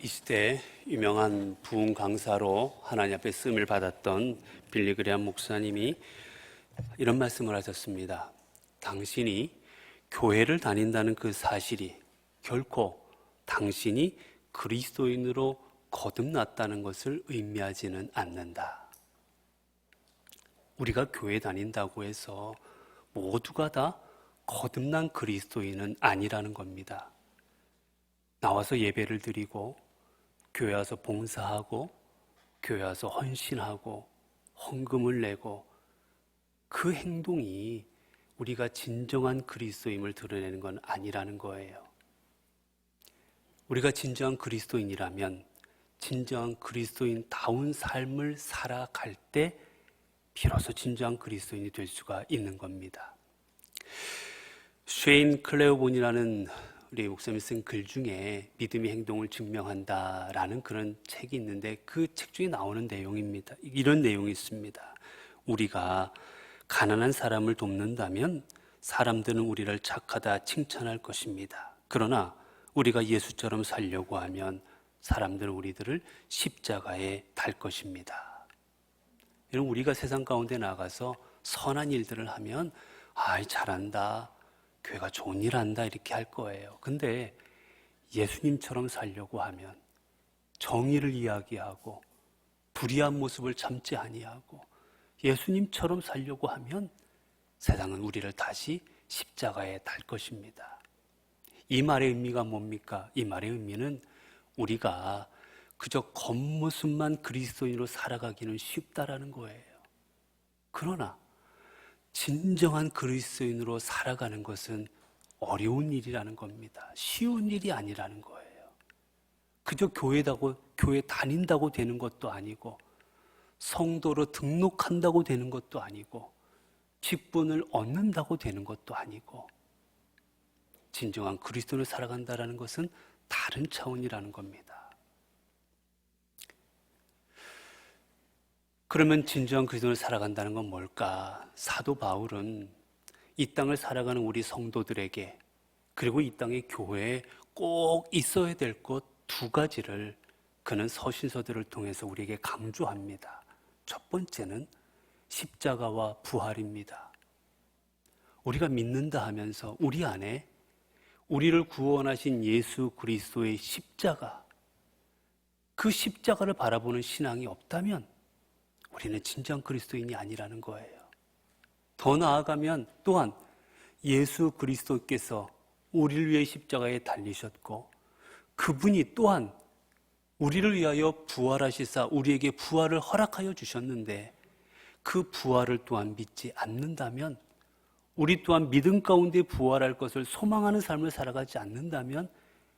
이 시대 유명한 부흥 강사로 하나님 앞에 쓰임을 받았던 빌리 그레함 목사님이 이런 말씀을 하셨습니다. 당신이 교회를 다닌다는 그 사실이 결코 당신이 그리스도인으로 거듭났다는 것을 의미하지는 않는다. 우리가 교회 다닌다고 해서 모두가 다 거듭난 그리스도인은 아니라는 겁니다. 나와서 예배를 드리고 교회 와서 봉사하고 교회 와서 헌신하고 헌금을 내고 그 행동이 우리가 진정한 그리스도임을 드러내는 건 아니라는 거예요. 우리가 진정한 그리스도인이라면 진정한 그리스도인다운 삶을 살아갈 때 비로소 진정한 그리스도인이 될 수가 있는 겁니다. 쉐인 클레어본이라는 우리 목사님이 쓴 글 중에 믿음의 행동을 증명한다라는 그런 책이 있는데 그 책 중에 나오는 내용입니다. 이런 내용이 있습니다. 우리가 가난한 사람을 돕는다면 사람들은 우리를 착하다 칭찬할 것입니다. 그러나 우리가 예수처럼 살려고 하면 사람들은 우리들을 십자가에 달 것입니다. 여러분, 우리가 세상 가운데 나가서 선한 일들을 하면 잘한다, 교회가 좋은 일 한다 이렇게 할 거예요. 근데 예수님처럼 살려고 하면 정의를 이야기하고 불의한 모습을 참지 아니하고 예수님처럼 살려고 하면 세상은 우리를 다시 십자가에 달 것입니다. 이 말의 의미가 뭡니까? 이 말의 의미는 우리가 그저 겉모습만 그리스도인으로 살아가기는 쉽다라는 거예요. 그러나 진정한 그리스도인으로 살아가는 것은 어려운 일이라는 겁니다. 쉬운 일이 아니라는 거예요. 그저 교회 다닌다고 되는 것도 아니고 성도로 등록한다고 되는 것도 아니고 직분을 얻는다고 되는 것도 아니고 진정한 그리스도인으로 살아간다는 것은 다른 차원이라는 겁니다. 그러면 진정한 그리스도인으로 살아간다는 건 뭘까? 사도 바울은 이 땅을 살아가는 우리 성도들에게 그리고 이 땅의 교회에 꼭 있어야 될 것 두 가지를 그는 서신서들을 통해서 우리에게 강조합니다. 첫 번째는 십자가와 부활입니다. 우리가 믿는다 하면서 우리 안에 우리를 구원하신 예수 그리스도의 십자가, 그 십자가를 바라보는 신앙이 없다면 우리는 진정한 그리스도인이 아니라는 거예요. 더 나아가면 또한 예수 그리스도께서 우리를 위해 십자가에 달리셨고 그분이 또한 우리를 위하여 부활하시사 우리에게 부활을 허락하여 주셨는데 그 부활을 또한 믿지 않는다면, 우리 또한 믿음 가운데 부활할 것을 소망하는 삶을 살아가지 않는다면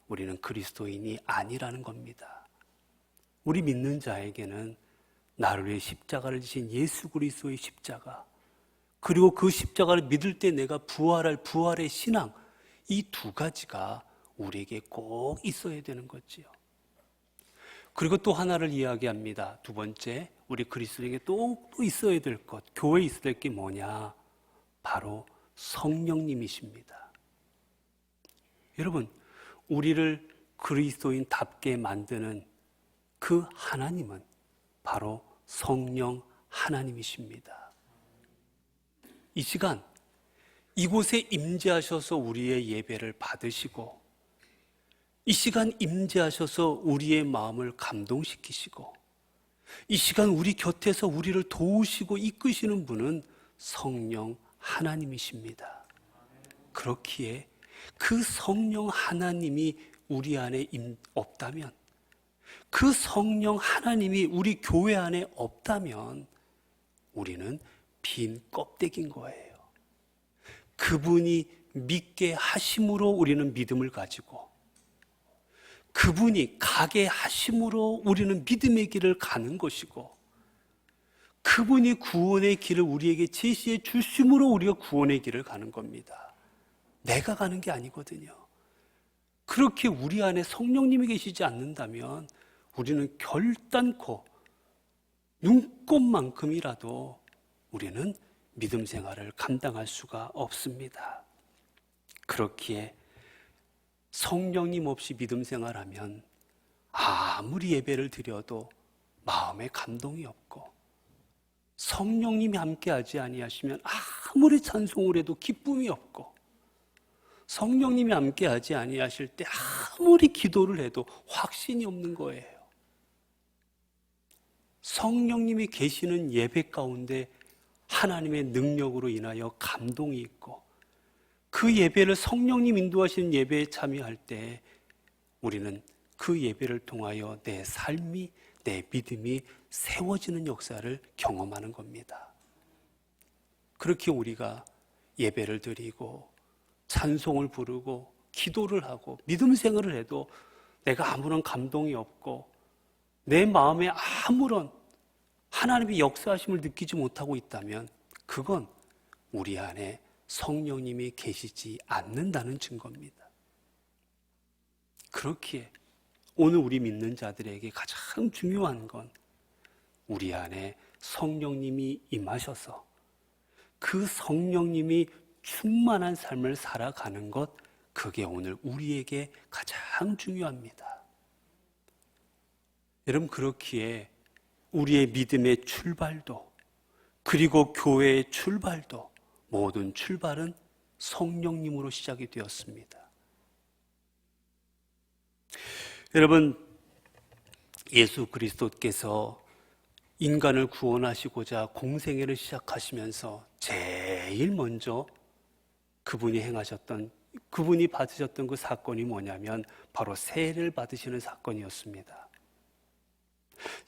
우리는 그리스도인이 아니라는 겁니다. 우리 믿는 자에게는 나를 위해 십자가를 지신 예수 그리스도의 십자가, 그리고 그 십자가를 믿을 때 내가 부활할 부활의 신앙, 이 두 가지가 우리에게 꼭 있어야 되는 거지요. 그리고 또 하나를 이야기합니다. 두 번째, 우리 그리스도인에게 또 있어야 될 것, 교회에 있어야 될 게 뭐냐? 바로 성령님이십니다. 여러분, 우리를 그리스도인답게 만드는 그 하나님은 바로 성령 하나님이십니다. 이 시간 이곳에 임재하셔서 우리의 예배를 받으시고 이 시간 임재하셔서 우리의 마음을 감동시키시고 이 시간 우리 곁에서 우리를 도우시고 이끄시는 분은 성령 하나님이십니다. 그렇기에 그 성령 하나님이 우리 안에 없다면, 그 성령 하나님이 우리 교회 안에 없다면 우리는 빈 껍데기인 거예요. 그분이 믿게 하심으로 우리는 믿음을 가지고 그분이 가게 하심으로 우리는 믿음의 길을 가는 것이고 그분이 구원의 길을 우리에게 제시해 주심으로 우리가 구원의 길을 가는 겁니다. 내가 가는 게 아니거든요. 그렇게 우리 안에 성령님이 계시지 않는다면 우리는 결단코 눈꼽만큼이라도 우리는 믿음 생활을 감당할 수가 없습니다. 그렇기에 성령님 없이 믿음 생활하면 아무리 예배를 드려도 마음에 감동이 없고 성령님이 함께하지 아니하시면 아무리 찬송을 해도 기쁨이 없고 성령님이 함께하지 아니하실 때 아무리 기도를 해도 확신이 없는 거예요. 성령님이 계시는 예배 가운데 하나님의 능력으로 인하여 감동이 있고 그 예배를 성령님 인도하시는 예배에 참여할 때 우리는 그 예배를 통하여 내 삶이, 내 믿음이 세워지는 역사를 경험하는 겁니다. 그렇게 우리가 예배를 드리고 찬송을 부르고 기도를 하고 믿음 생활을 해도 내가 아무런 감동이 없고 내 마음에 아무런 하나님의 역사하심을 느끼지 못하고 있다면 그건 우리 안에 성령님이 계시지 않는다는 증거입니다. 그렇기에 오늘 우리 믿는 자들에게 가장 중요한 건 우리 안에 성령님이 임하셔서 그 성령님이 충만한 삶을 살아가는 것, 그게 오늘 우리에게 가장 중요합니다. 여러분, 그렇기에 우리의 믿음의 출발도 그리고 교회의 출발도 모든 출발은 성령님으로 시작이 되었습니다. 여러분, 예수 그리스도께서 인간을 구원하시고자 공생애를 시작하시면서 제일 먼저 그분이 받으셨던 그 사건이 뭐냐면 바로 세례를 받으시는 사건이었습니다.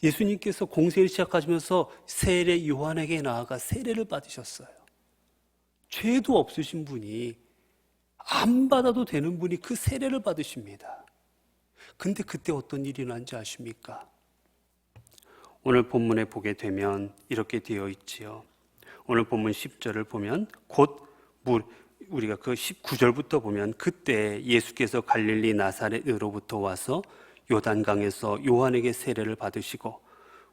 예수님께서 공생애를 시작하시면서 세례 요한에게 나아가 세례를 받으셨어요. 죄도 없으신 분이, 안 받아도 되는 분이 그 세례를 받으십니다. 근데 그때 어떤 일이 일어난지 아십니까? 오늘 본문에 보게 되면 이렇게 되어 있지요. 오늘 본문 10절을 보면 우리가 그 19절부터 보면 그때 예수께서 갈릴리 나사렛으로부터 와서 요단강에서 요한에게 세례를 받으시고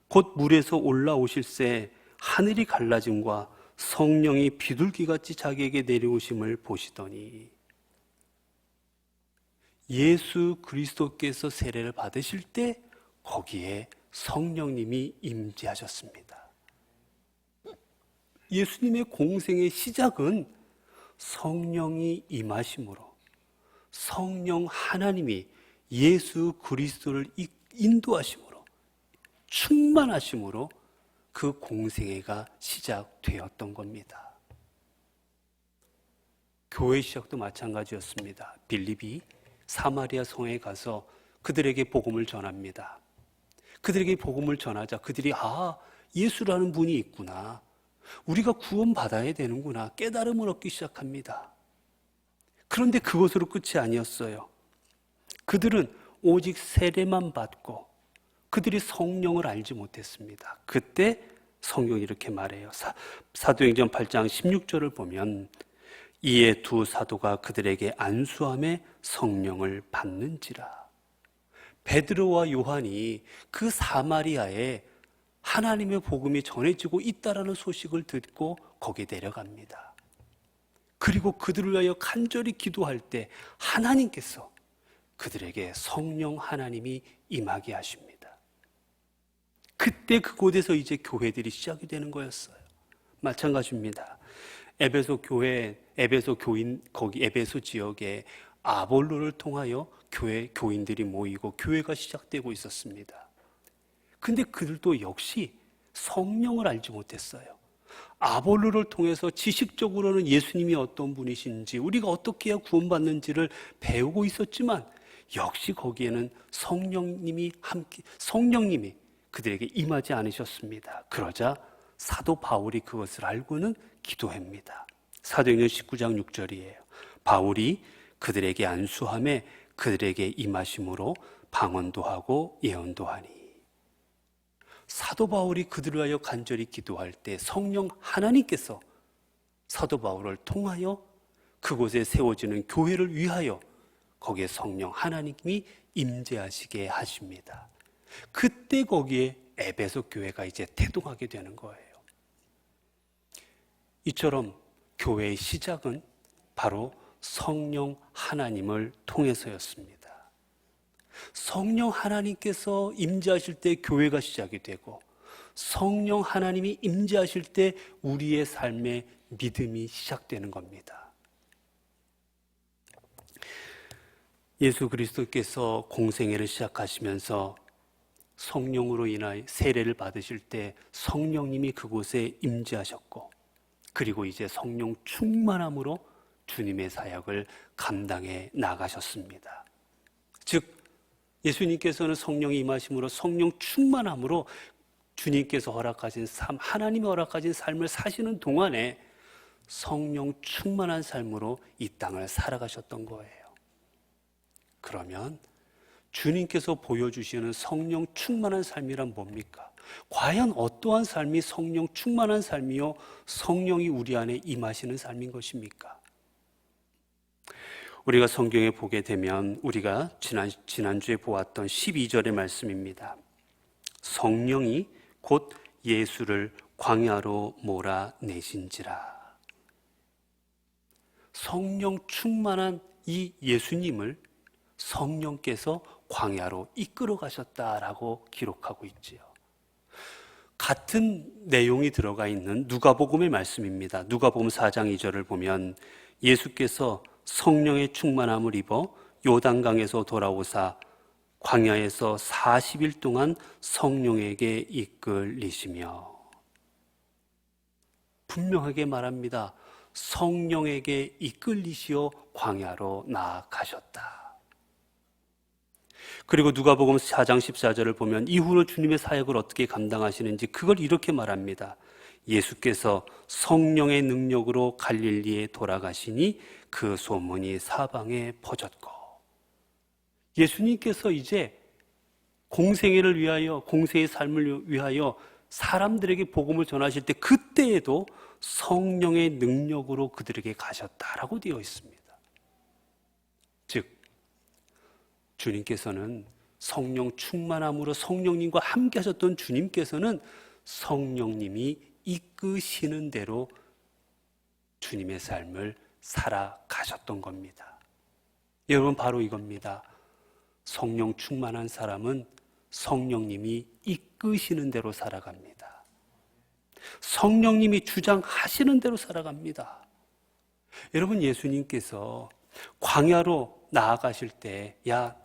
곧 물에서 올라오실새 하늘이 갈라짐과 성령이 비둘기같이 자기에게 내려오심을 보시더니, 예수 그리스도께서 세례를 받으실 때 거기에 성령님이 임재하셨습니다. 예수님의 공생의 시작은 성령이 임하심으로, 성령 하나님이 예수 그리스도를 인도하심으로, 충만하심으로 그 공생애가 시작되었던 겁니다. 교회 시작도 마찬가지였습니다. 빌립이 사마리아 성에 가서 그들에게 복음을 전합니다. 그들에게 복음을 전하자 그들이 예수라는 분이 있구나, 우리가 구원받아야 되는구나 깨달음을 얻기 시작합니다. 그런데 그것으로 끝이 아니었어요. 그들은 오직 세례만 받고 그들이 성령을 알지 못했습니다. 그때 성경이 이렇게 말해요. 사도행전 8장 16절을 보면 이에 두 사도가 그들에게 안수함에 성령을 받는지라. 베드로와 요한이 그 사마리아에 하나님의 복음이 전해지고 있다라는 소식을 듣고 거기에 내려갑니다. 그리고 그들을 위하여 간절히 기도할 때 하나님께서 그들에게 성령 하나님이 임하게 하십니다. 그때 그곳에서 이제 교회들이 시작이 되는 거였어요. 마찬가지입니다. 에베소 지역에 아볼로를 통하여 교인들이 모이고 교회가 시작되고 있었습니다. 근데 그들도 역시 성령을 알지 못했어요. 아볼로를 통해서 지식적으로는 예수님이 어떤 분이신지, 우리가 어떻게 해야 구원받는지를 배우고 있었지만 역시 거기에는 성령님이 그들에게 임하지 않으셨습니다. 그러자 사도 바울이 그것을 알고는 기도합니다. 사도행전 19장 6절이에요. 바울이 그들에게 안수함에 그들에게 임하심으로 방언도 하고 예언도 하니. 사도 바울이 그들을 위하여 간절히 기도할 때 성령 하나님께서 사도 바울을 통하여 그곳에 세워지는 교회를 위하여 거기에 성령 하나님이 임재하시게 하십니다. 그때 거기에 에베소 교회가 이제 태동하게 되는 거예요. 이처럼 교회의 시작은 바로 성령 하나님을 통해서였습니다. 성령 하나님께서 임재하실 때 교회가 시작이 되고, 성령 하나님이 임재하실 때 우리의 삶에 믿음이 시작되는 겁니다. 예수 그리스도께서 공생애를 시작하시면서 성령으로 인하여 세례를 받으실 때 성령님이 그곳에 임재하셨고, 그리고 이제 성령 충만함으로 주님의 사역을 감당해 나가셨습니다. 즉 예수님께서는 성령이 임하심으로 성령 충만함으로 주님께서 허락하신 삶, 하나님이 허락하신 삶을 사시는 동안에 성령 충만한 삶으로 이 땅을 살아가셨던 거예요. 그러면 주님께서 보여주시는 성령 충만한 삶이란 뭡니까? 과연 어떠한 삶이 성령 충만한 삶이요, 성령이 우리 안에 임하시는 삶인 것입니까? 우리가 성경에 보게 되면 우리가 지난주에 보았던 12절의 말씀입니다. 성령이 곧 예수를 광야로 몰아내신지라. 성령 충만한 이 예수님을 성령께서 광야로 이끌어 가셨다라고 기록하고 있지요. 같은 내용이 들어가 있는 누가복음의 말씀입니다. 누가복음 4장 2절을 보면 예수께서 성령의 충만함을 입어 요단강에서 돌아오사 광야에서 40일 동안 성령에게 이끌리시며, 분명하게 말합니다. 성령에게 이끌리시어 광야로 나아가셨다. 그리고 누가복음 4장 14절을 보면 이후로 주님의 사역을 어떻게 감당하시는지 그걸 이렇게 말합니다. 예수께서 성령의 능력으로 갈릴리에 돌아가시니 그 소문이 사방에 퍼졌고, 예수님께서 이제 공생애를 위하여, 공생의 삶을 위하여 사람들에게 복음을 전하실 때 그때에도 성령의 능력으로 그들에게 가셨다라고 되어 있습니다. 즉 주님께서는 성령 충만함으로 성령님과 함께 하셨던 주님께서는 성령님이 이끄시는 대로 주님의 삶을 살아가셨던 겁니다. 여러분, 바로 이겁니다. 성령 충만한 사람은 성령님이 이끄시는 대로 살아갑니다. 성령님이 주장하시는 대로 살아갑니다. 여러분, 예수님께서 광야로 나아가실 때, 야,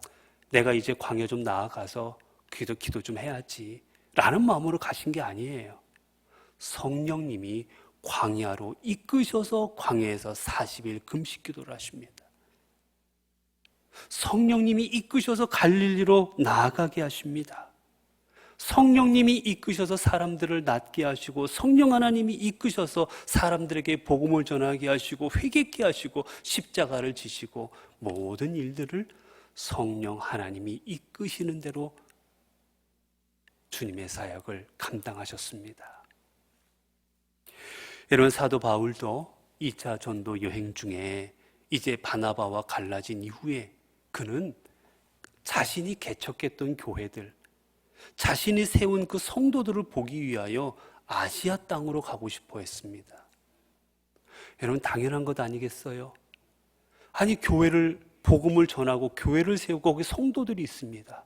내가 이제 광야 좀 나아가서 기도 좀 해야지 라는 마음으로 가신 게 아니에요. 성령님이 광야로 이끄셔서 광야에서 40일 금식 기도를 하십니다. 성령님이 이끄셔서 갈릴리로 나아가게 하십니다. 성령님이 이끄셔서 사람들을 낫게 하시고, 성령 하나님이 이끄셔서 사람들에게 복음을 전하게 하시고, 회개케 하시고, 십자가를 지시고, 모든 일들을 성령 하나님이 이끄시는 대로 주님의 사역을 감당하셨습니다. 여러분, 사도 바울도 2차 전도 여행 중에 이제 바나바와 갈라진 이후에 그는 자신이 개척했던 교회들, 자신이 세운 그 성도들을 보기 위하여 아시아 땅으로 가고 싶어 했습니다. 여러분, 당연한 것 아니겠어요? 아니, 복음을 전하고 교회를 세우고 거기 성도들이 있습니다.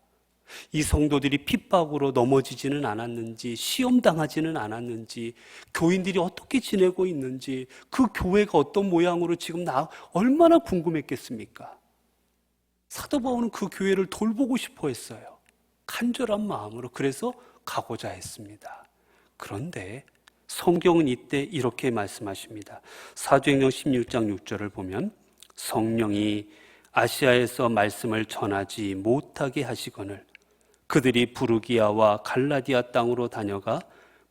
이 성도들이 핍박으로 넘어지지는 않았는지, 시험당하지는 않았는지, 교인들이 어떻게 지내고 있는지, 그 교회가 어떤 모양으로 지금 얼마나 궁금했겠습니까? 사도 바울은 그 교회를 돌보고 싶어 했어요. 간절한 마음으로. 그래서 가고자 했습니다. 그런데 성경은 이때 이렇게 말씀하십니다. 사도행전 16장 6절을 보면 성령이 아시아에서 말씀을 전하지 못하게 하시거늘 그들이 부르기아와 갈라디아 땅으로 다녀가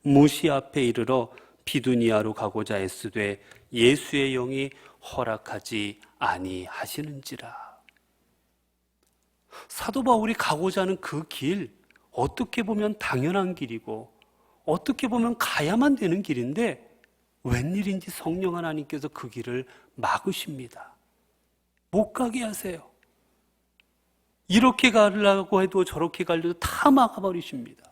무시 앞에 이르러 비두니아로 가고자 애쓰되 예수의 영이 허락하지 아니하시는지라. 사도 바울이 가고자 하는 그 길, 어떻게 보면 당연한 길이고 어떻게 보면 가야만 되는 길인데 웬일인지 성령 하나님께서 그 길을 막으십니다. 못 가게 하세요. 이렇게 가려고 해도 저렇게 가려도 다 막아버리십니다.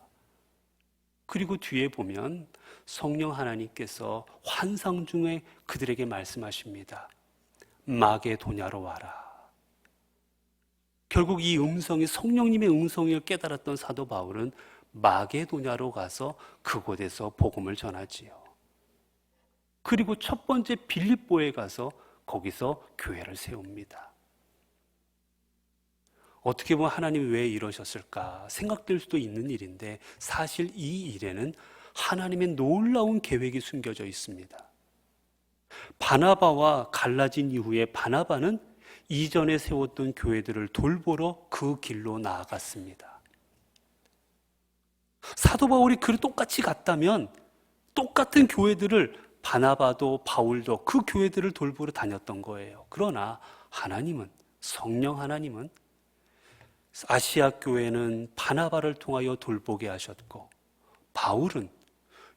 그리고 뒤에 보면 성령 하나님께서 환상 중에 그들에게 말씀하십니다. 마게도냐로 와라. 결국 이 음성이 성령님의 음성을 깨달았던 사도 바울은 마게도냐로 가서 그곳에서 복음을 전하지요. 그리고 첫 번째 빌립보에 가서 거기서 교회를 세웁니다. 어떻게 보면 하나님이 왜 이러셨을까 생각될 수도 있는 일인데, 사실 이 일에는 하나님의 놀라운 계획이 숨겨져 있습니다. 바나바와 갈라진 이후에 바나바는 이전에 세웠던 교회들을 돌보러 그 길로 나아갔습니다. 사도 바울이 그 똑같이 갔다면 똑같은 교회들을 바나바도 바울도 그 교회들을 돌보러 다녔던 거예요. 그러나 하나님은, 성령 하나님은 아시아 교회는 바나바를 통하여 돌보게 하셨고, 바울은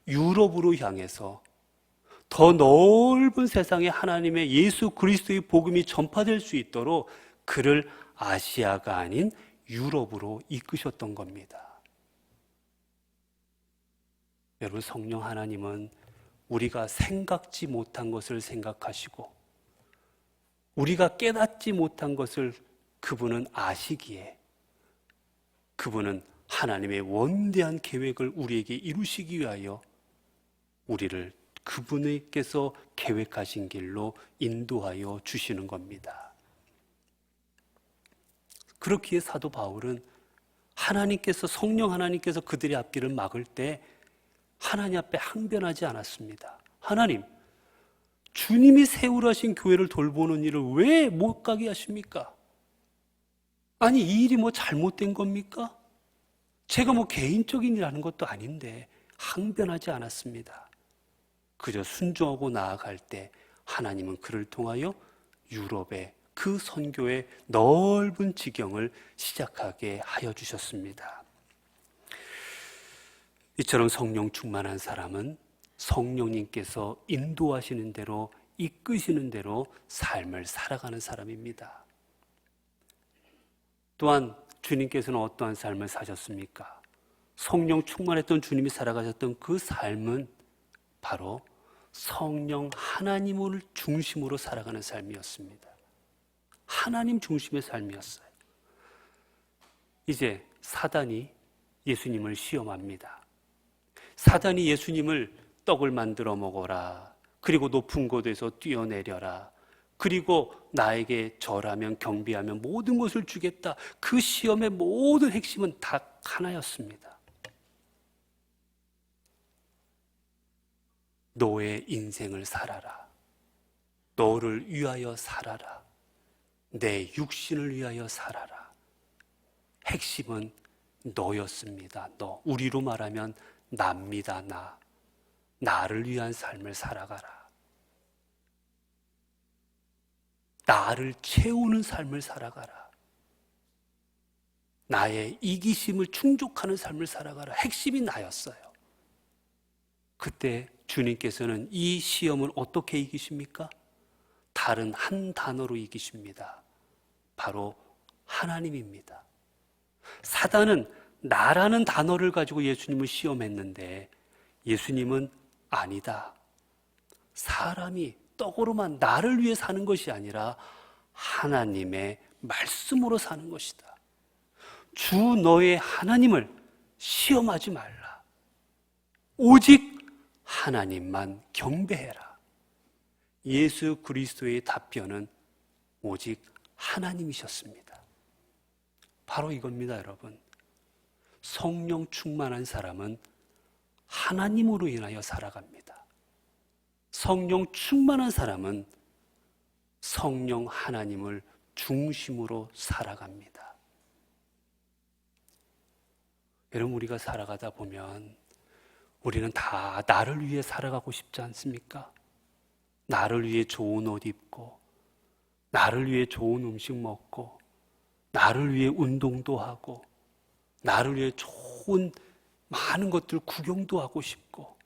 유럽으로 향해서 더 넓은 세상에 하나님의 예수 그리스도의 복음이 전파될 수 있도록 그를 아시아가 아닌 유럽으로 이끄셨던 겁니다. 여러분, 성령 하나님은 우리가 생각지 못한 것을 생각하시고 우리가 깨닫지 못한 것을 그분은 아시기에 그분은 하나님의 원대한 계획을 우리에게 이루시기 위하여 우리를 그분께서 계획하신 길로 인도하여 주시는 겁니다. 그렇기에 사도 바울은 하나님께서, 성령 하나님께서 그들의 앞길을 막을 때 하나님 앞에 항변하지 않았습니다. 하나님, 주님이 세우라신 교회를 돌보는 일을 왜 못 가게 하십니까? 아니, 이 일이 뭐 잘못된 겁니까? 제가 뭐 개인적인 일 하는 것도 아닌데 항변하지 않았습니다. 그저 순종하고 나아갈 때 하나님은 그를 통하여 유럽의 그 선교의 넓은 지경을 시작하게 하여 주셨습니다. 이처럼 성령 충만한 사람은 성령님께서 인도하시는 대로, 이끄시는 대로 삶을 살아가는 사람입니다. 또한 주님께서는 어떠한 삶을 사셨습니까? 성령 충만했던 주님이 살아가셨던 그 삶은 바로 성령 하나님을 중심으로 살아가는 삶이었습니다. 하나님 중심의 삶이었어요. 이제 사단이 예수님을 시험합니다. 사단이 예수님을 떡을 만들어 먹어라, 그리고 높은 곳에서 뛰어내려라, 그리고 나에게 절하면 경배하면 모든 것을 주겠다. 그 시험의 모든 핵심은 다 하나였습니다. 너의 인생을 살아라. 너를 위하여 살아라. 내 육신을 위하여 살아라. 핵심은 너였습니다. 너. 우리로 말하면 나입니다. 나. 나를 위한 삶을 살아가라. 나를 채우는 삶을 살아가라. 나의 이기심을 충족하는 삶을 살아가라. 핵심이 나였어요. 그때 주님께서는 이 시험을 어떻게 이기십니까? 다른 한 단어로 이기십니다. 바로 하나님입니다. 사단은 나라는 단어를 가지고 예수님을 시험했는데 예수님은 아니다. 사람이 떡으로만 나를 위해 사는 것이 아니라 하나님의 말씀으로 사는 것이다. 주 너의 하나님을 시험하지 말라. 오직 하나님만 경배해라. 예수 그리스도의 답변은 오직 하나님이셨습니다. 바로 이겁니다, 여러분. 성령 충만한 사람은 하나님으로 인하여 살아갑니다. 성령 충만한 사람은 성령 하나님을 중심으로 살아갑니다. 여러분, 우리가 살아가다 보면 우리는 다 나를 위해 살아가고 싶지 않습니까? 나를 위해 좋은 옷 입고, 나를 위해 좋은 음식 먹고, 나를 위해 운동도 하고, 나를 위해 좋은 많은 것들 구경도 하고 싶고,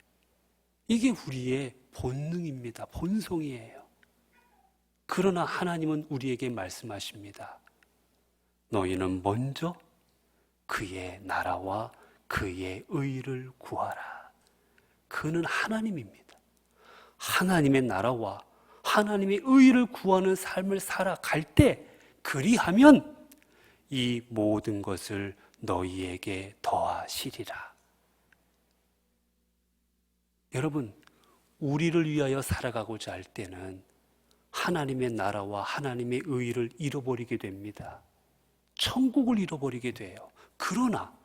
이게 우리의 본능입니다. 본성이에요. 그러나 하나님은 우리에게 말씀하십니다. 너희는 먼저 그의 나라와 그의 의를 구하라. 그는 하나님입니다. 하나님의 나라와 하나님의 의를 구하는 삶을 살아갈 때, 그리하면 이 모든 것을 너희에게 더하시리라. 여러분, 우리를 위하여 살아가고자 할 때는 하나님의 나라와 하나님의 의를 잃어버리게 됩니다. 천국을 잃어버리게 돼요. 그러나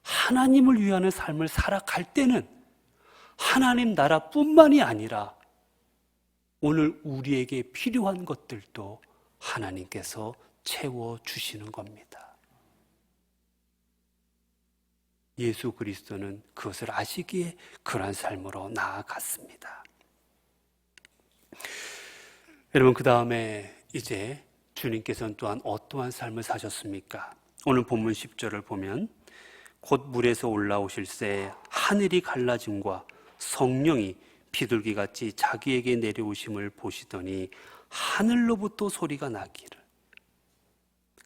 하나님을 위하는 삶을 살아갈 때는 하나님 나라뿐만이 아니라 오늘 우리에게 필요한 것들도 하나님께서 채워주시는 겁니다. 예수 그리스도는 그것을 아시기에 그러한 삶으로 나아갔습니다. 여러분, 그 다음에 이제 주님께서는 또한 어떠한 삶을 사셨습니까? 오늘 본문 10절을 보면 곧 물에서 올라오실새 하늘이 갈라짐과 성령이 비둘기같이 자기에게 내려오심을 보시더니 하늘로부터 소리가 나기를.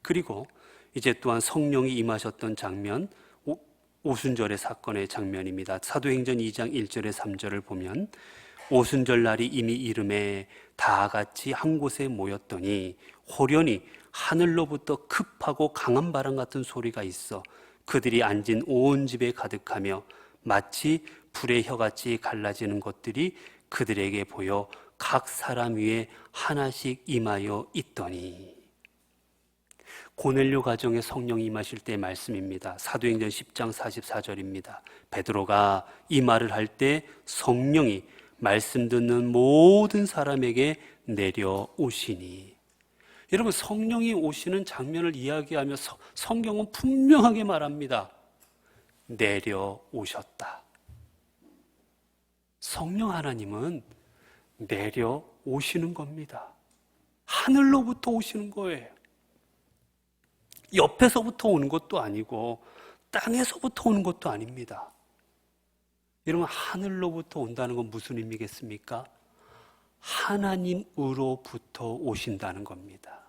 그리고 이제 또한 성령이 임하셨던 장면, 오순절의 사건의 장면입니다. 사도행전 2장 1절에 3절을 보면 오순절 날이 이미 이름에 다 같이 한 곳에 모였더니 호련히 하늘로부터 급하고 강한 바람 같은 소리가 있어 그들이 앉은 온 집에 가득하며 마치 불의 혀같이 갈라지는 것들이 그들에게 보여 각 사람 위에 하나씩 임하여 있더니. 고넬료 가정에 성령이 임하실 때의 말씀입니다. 사도행전 10장 44절입니다. 베드로가 이 말을 할 때 성령이 말씀 듣는 모든 사람에게 내려오시니. 여러분, 성령이 오시는 장면을 이야기하며 성경은 분명하게 말합니다. 내려오셨다. 성령 하나님은 내려오시는 겁니다. 하늘로부터 오시는 거예요. 옆에서부터 오는 것도 아니고 땅에서부터 오는 것도 아닙니다. 여러분, 하늘로부터 온다는 건 무슨 의미겠습니까? 하나님으로부터 오신다는 겁니다.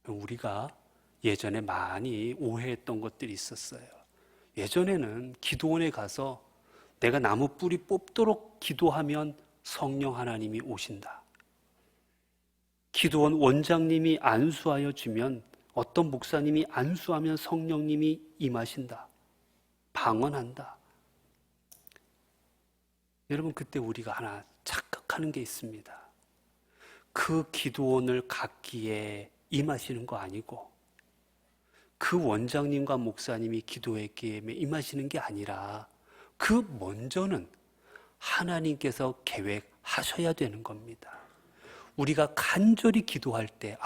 우리가 예전에 많이 오해했던 것들이 있었어요. 예전에는 기도원에 가서 내가 나무 뿌리 뽑도록 기도하면 성령 하나님이 오신다. 기도원 원장님이 안수하여 주면, 어떤 목사님이 안수하면 성령님이 임하신다. 방언한다. 여러분, 그때 우리가 하나 착각하는 게 있습니다. 그 기도원을 갖기에 임하시는 거 아니고 그 원장님과 목사님이 기도했기에 임하시는 게 아니라 그 먼저는 하나님께서 계획하셔야 되는 겁니다. 우리가 간절히 기도할 때,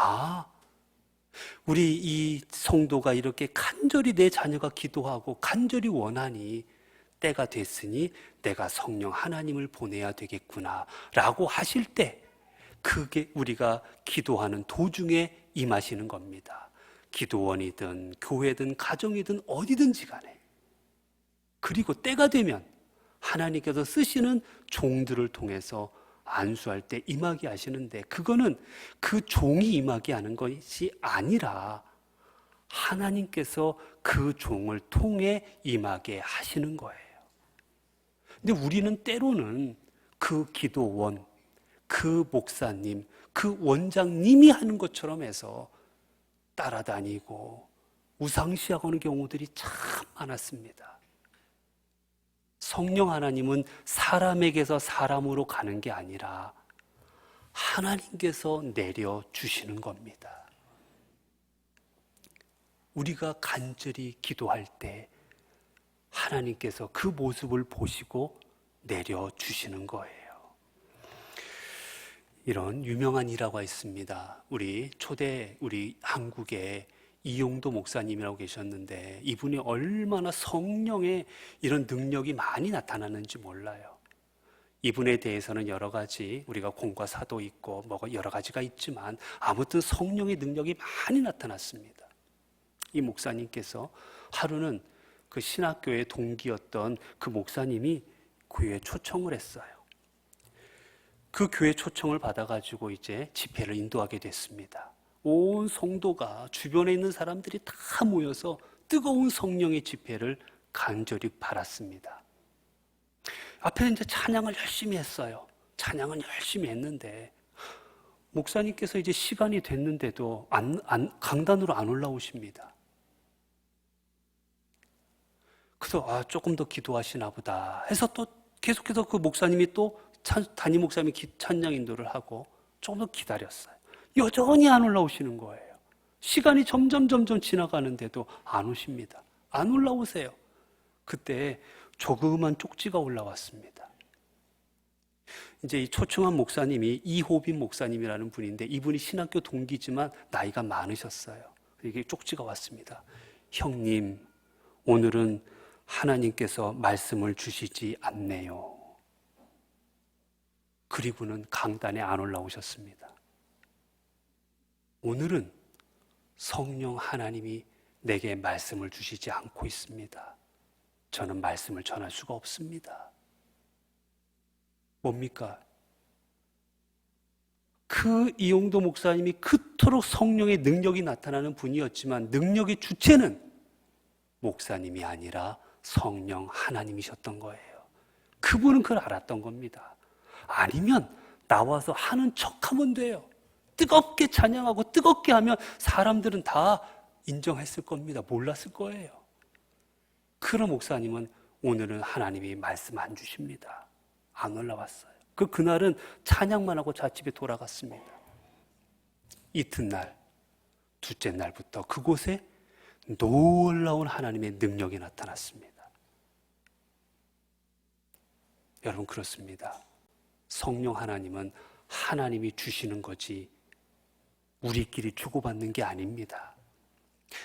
우리 이 성도가 이렇게 간절히 내 자녀가 기도하고 간절히 원하니 때가 됐으니 내가 성령 하나님을 보내야 되겠구나 라고 하실 때, 그게 우리가 기도하는 도중에 임하시는 겁니다. 기도원이든 교회든 가정이든 어디든지 간에. 그리고 때가 되면 하나님께서 쓰시는 종들을 통해서 안수할 때 임하게 하시는데, 그거는 그 종이 임하게 하는 것이 아니라 하나님께서 그 종을 통해 임하게 하시는 거예요. 근데 우리는 때로는 그 기도원, 그 목사님, 그 원장님이 하는 것처럼 해서 따라다니고 우상시하는 경우들이 참 많았습니다. 성령 하나님은 사람에게서 사람으로 가는 게 아니라 하나님께서 내려주시는 겁니다. 우리가 간절히 기도할 때 하나님께서 그 모습을 보시고 내려주시는 거예요. 이런 유명한 일화가 있습니다. 우리 한국에 이용도 목사님이라고 계셨는데, 이분이 얼마나 성령의 이런 능력이 많이 나타나는지 몰라요. 이분에 대해서는 여러 가지 우리가 공과 사도 있고 여러 가지가 있지만 아무튼 성령의 능력이 많이 나타났습니다. 이 목사님께서 하루는 그 신학교의 동기였던 그 목사님이 교회에 초청을 했어요. 그 교회 초청을 받아가지고 이제 집회를 인도하게 됐습니다. 온 성도가, 주변에 있는 사람들이 다 모여서 뜨거운 성령의 집회를 간절히 바랐습니다. 앞에 이제 찬양을 열심히 했어요. 찬양은 열심히 했는데 목사님께서 이제 시간이 됐는데도 강단으로 안 올라오십니다. 그래서 조금 더 기도하시나 보다 해서 또 계속해서 그 목사님이 또 담임 목사님이 찬양 인도를 하고 조금 더 기다렸어요. 여전히 안 올라오시는 거예요. 시간이 점점 지나가는데도 안 오십니다. 안 올라오세요. 그때 조그만 쪽지가 올라왔습니다. 이제 이 초청한 목사님이 이호빈 목사님이라는 분인데, 이분이 신학교 동기지만 나이가 많으셨어요. 이게 쪽지가 왔습니다. 형님, 오늘은 하나님께서 말씀을 주시지 않네요. 그리고는 강단에 안 올라오셨습니다. 오늘은 성령 하나님이 내게 말씀을 주시지 않고 있습니다. 저는 말씀을 전할 수가 없습니다. 뭡니까? 그 이용도 목사님이 그토록 성령의 능력이 나타나는 분이었지만 능력의 주체는 목사님이 아니라 성령 하나님이셨던 거예요. 그분은 그걸 알았던 겁니다. 아니면 나와서 하는 척하면 돼요. 뜨겁게 찬양하고 뜨겁게 하면 사람들은 다 인정했을 겁니다. 몰랐을 거예요. 그런 목사님은 오늘은 하나님이 말씀 안 주십니다. 안 올라왔어요. 그날은 찬양만 하고 자집에 돌아갔습니다. 이튿날, 둘째 날부터 그곳에 놀라운 하나님의 능력이 나타났습니다. 여러분, 그렇습니다. 성령 하나님은 하나님이 주시는 거지 우리끼리 주고받는 게 아닙니다.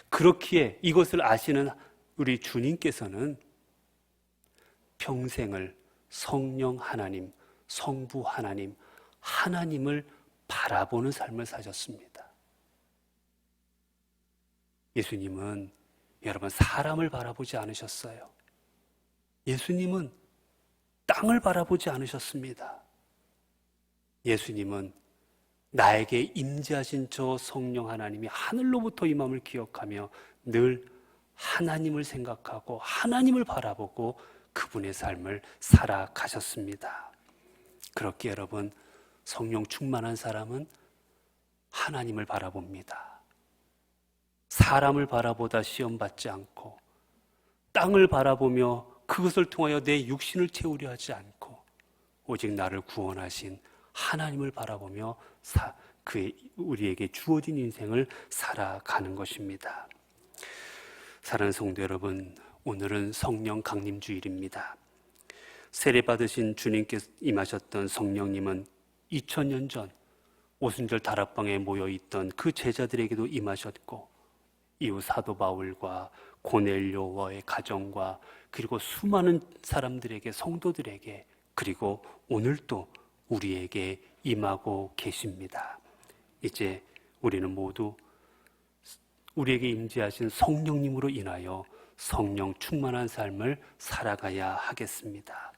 그렇기에 이것을 아시는 우리 주님께서는 평생을 성령 하나님, 성부 하나님, 하나님을 바라보는 삶을 사셨습니다. 예수님은 여러분 사람을 바라보지 않으셨어요. 예수님은 땅을 바라보지 않으셨습니다. 예수님은 나에게 임재하신 저 성령 하나님이 하늘로부터 임함을 기억하며 늘 하나님을 생각하고 하나님을 바라보고 그분의 삶을 살아가셨습니다. 그렇게 여러분, 성령 충만한 사람은 하나님을 바라봅니다. 사람을 바라보다 시험받지 않고 땅을 바라보며 그것을 통하여 내 육신을 채우려 하지 않고 오직 나를 구원하신 하나님을 바라보며 우리에게 주어진 인생을 살아가는 것입니다. 사랑하는 성도 여러분, 오늘은 성령 강림주일입니다. 세례받으신 주님께서 임하셨던 성령님은 2000년 전 오순절 다락방에 모여있던 그 제자들에게도 임하셨고 이후 사도 바울과 고넬료와의 가정과 그리고 수많은 사람들에게, 성도들에게, 그리고 오늘도 우리에게 임하고 계십니다. 이제 우리는 모두 우리에게 임재하신 성령님으로 인하여 성령 충만한 삶을 살아가야 하겠습니다.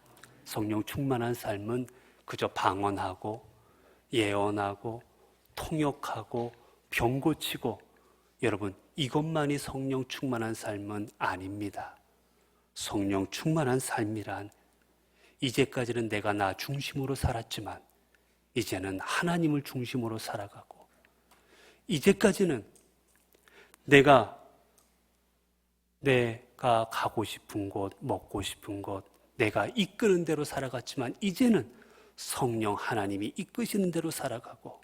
성령 충만한 삶은 그저 방언하고 예언하고 통역하고 병 고치고, 여러분, 이것만이 성령 충만한 삶은 아닙니다. 성령 충만한 삶이란 이제까지는 내가 나 중심으로 살았지만 이제는 하나님을 중심으로 살아가고, 이제까지는 내가 가고 싶은 곳, 먹고 싶은 곳, 내가 이끄는 대로 살아갔지만 이제는 성령 하나님이 이끄시는 대로 살아가고,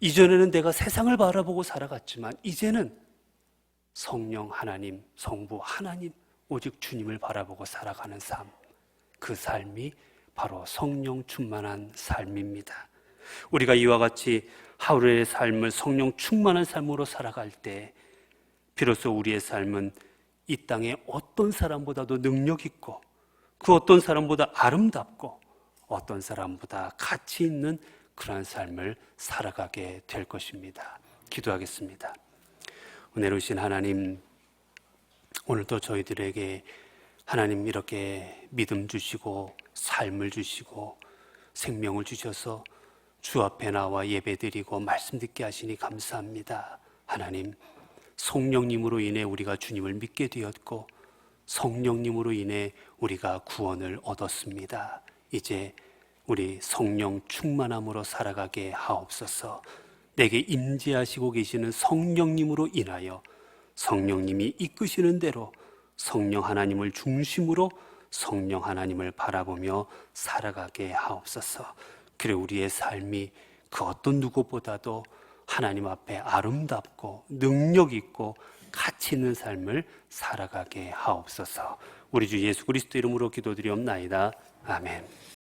이전에는 내가 세상을 바라보고 살아갔지만 이제는 성령 하나님, 성부 하나님, 오직 주님을 바라보고 살아가는 삶, 그 삶이 바로 성령 충만한 삶입니다. 우리가 이와 같이 하루의 삶을 성령 충만한 삶으로 살아갈 때 비로소 우리의 삶은 이 땅에 어떤 사람보다도 능력 있고, 그 어떤 사람보다 아름답고, 어떤 사람보다 가치 있는 그러한 삶을 살아가게 될 것입니다. 기도하겠습니다. 은혜로우신 하나님, 오늘도 저희들에게 하나님 이렇게 믿음 주시고 삶을 주시고 생명을 주셔서 주 앞에 나와 예배드리고 말씀 듣게 하시니 감사합니다. 하나님, 성령님으로 인해 우리가 주님을 믿게 되었고 성령님으로 인해 우리가 구원을 얻었습니다. 이제 우리 성령 충만함으로 살아가게 하옵소서. 내게 임재하시고 계시는 성령님으로 인하여 성령님이 이끄시는 대로 성령 하나님을 중심으로 성령 하나님을 바라보며 살아가게 하옵소서. 그래 우리의 삶이 그 어떤 누구보다도 하나님 앞에 아름답고 능력 있고 가치 있는 삶을 살아가게 하옵소서. 우리 주 예수 그리스도 이름으로 기도드리옵나이다. 아멘.